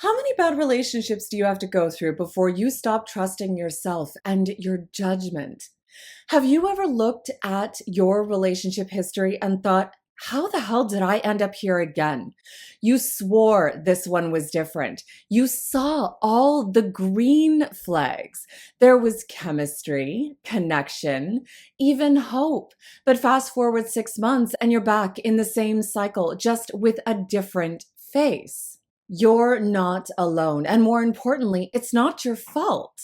How many bad relationships do you have to go through before you stop trusting yourself and your judgment? Have you ever looked at your relationship history and thought, how the hell did I end up here again? You swore this one was different. You saw all the green flags. There was chemistry, connection, even hope. But fast forward 6 months and you're back in the same cycle, just with a different face. You're not alone. And more importantly, it's not your fault.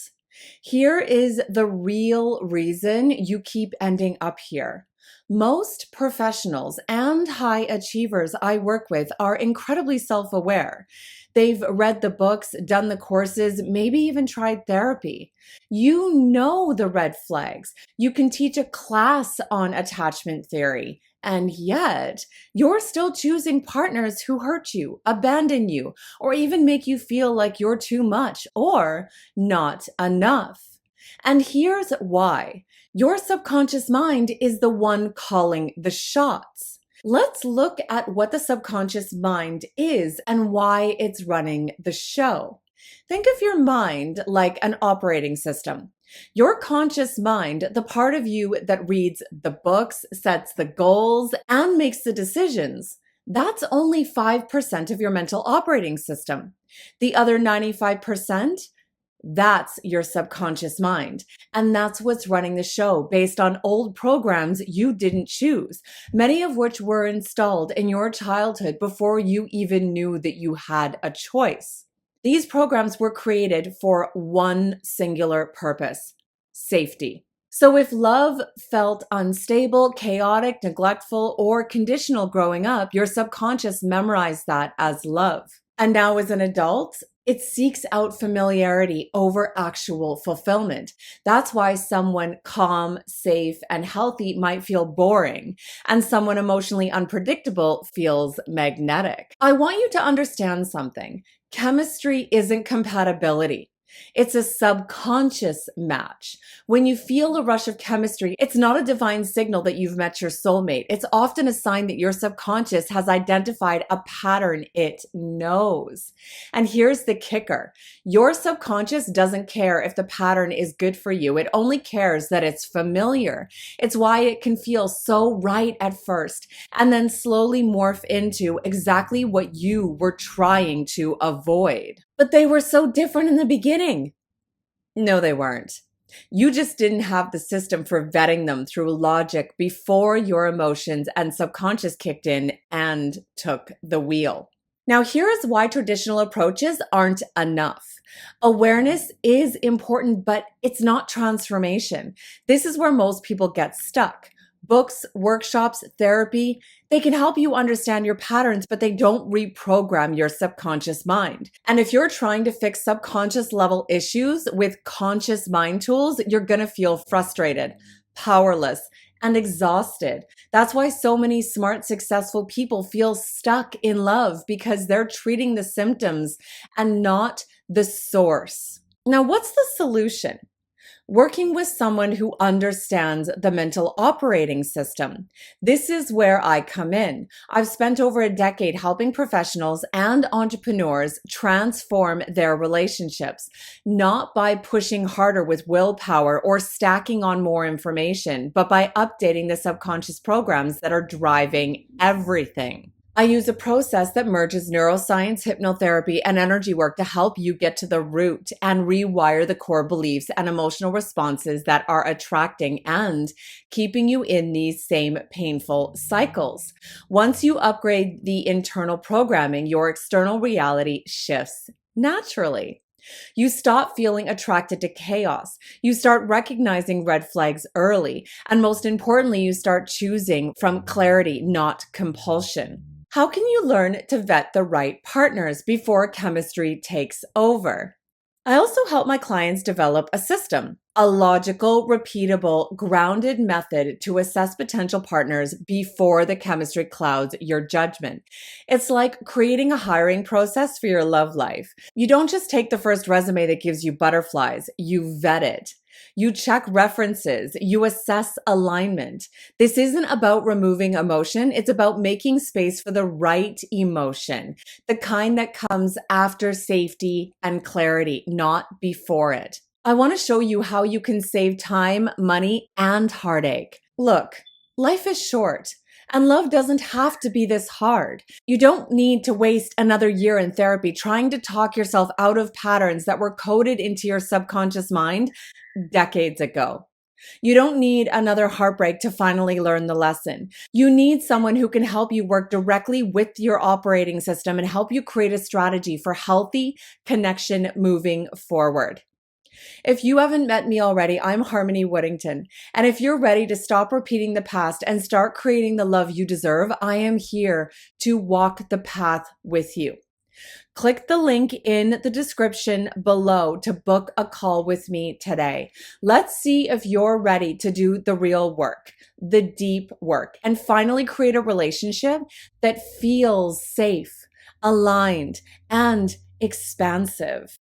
Here is the real reason you keep ending up here. Most professionals and high achievers I work with are incredibly self-aware. They've read the books, done the courses, maybe even tried therapy. You know the red flags. You can teach a class on attachment theory. And yet, you're still choosing partners who hurt you, abandon you, or even make you feel like you're too much or not enough. And here's why. Your subconscious mind is the one calling the shots. Let's look at what the subconscious mind is and why it's running the show. Think of your mind like an operating system. Your conscious mind, the part of you that reads the books, sets the goals, and makes the decisions, that's only 5% of your mental operating system. The other 95%, that's your subconscious mind. And that's what's running the show based on old programs you didn't choose, many of which were installed in your childhood before you even knew that you had a choice. These programs were created for one singular purpose: safety. So if love felt unstable, chaotic, neglectful, or conditional growing up, your subconscious memorized that as love. And now as an adult, it seeks out familiarity over actual fulfillment. That's why someone calm, safe, and healthy might feel boring, and someone emotionally unpredictable feels magnetic. I want you to understand something. Chemistry isn't compatibility. It's a subconscious match. When you feel a rush of chemistry, it's not a divine signal that you've met your soulmate. It's often a sign that your subconscious has identified a pattern it knows. And here's the kicker. Your subconscious doesn't care if the pattern is good for you. It only cares that it's familiar. It's why it can feel so right at first and then slowly morph into exactly what you were trying to avoid. But they were so different in the beginning. No, they weren't. You just didn't have the system for vetting them through logic before your emotions and subconscious kicked in and took the wheel. Now, here is why traditional approaches aren't enough. Awareness is important, but it's not transformation. This is where most people get stuck. Books, workshops, therapy, they can help you understand your patterns, but they don't reprogram your subconscious mind. And if you're trying to fix subconscious level issues with conscious mind tools, you're going to feel frustrated, powerless, and exhausted. That's why so many smart, successful people feel stuck in love, because they're treating the symptoms and not the source. Now, what's the solution? Working with someone who understands the mental operating system. This is where I come in. I've spent over a decade helping professionals and entrepreneurs transform their relationships, not by pushing harder with willpower or stacking on more information, but by updating the subconscious programs that are driving everything. I use a process that merges neuroscience, hypnotherapy, and energy work to help you get to the root and rewire the core beliefs and emotional responses that are attracting and keeping you in these same painful cycles. Once you upgrade the internal programming, your external reality shifts naturally. You stop feeling attracted to chaos. You start recognizing red flags early. And most importantly, you start choosing from clarity, not compulsion. How can you learn to vet the right partners before chemistry takes over? I also help my clients develop a system, a logical, repeatable, grounded method to assess potential partners before the chemistry clouds your judgment. It's like creating a hiring process for your love life. You don't just take the first resume that gives you butterflies, you vet it. You check references, you assess alignment. This isn't about removing emotion, it's about making space for the right emotion, the kind that comes after safety and clarity, not before it. I want to show you how you can save time, money, and heartache. Look, life is short. And love doesn't have to be this hard. You don't need to waste another year in therapy trying to talk yourself out of patterns that were coded into your subconscious mind decades ago. You don't need another heartbreak to finally learn the lesson. You need someone who can help you work directly with your operating system and help you create a strategy for healthy connection moving forward. If you haven't met me already, I'm Harmony Whittington. And if you're ready to stop repeating the past and start creating the love you deserve, I am here to walk the path with you. Click the link in the description below to book a call with me today. Let's see if you're ready to do the real work, the deep work, and finally create a relationship that feels safe, aligned, and expansive.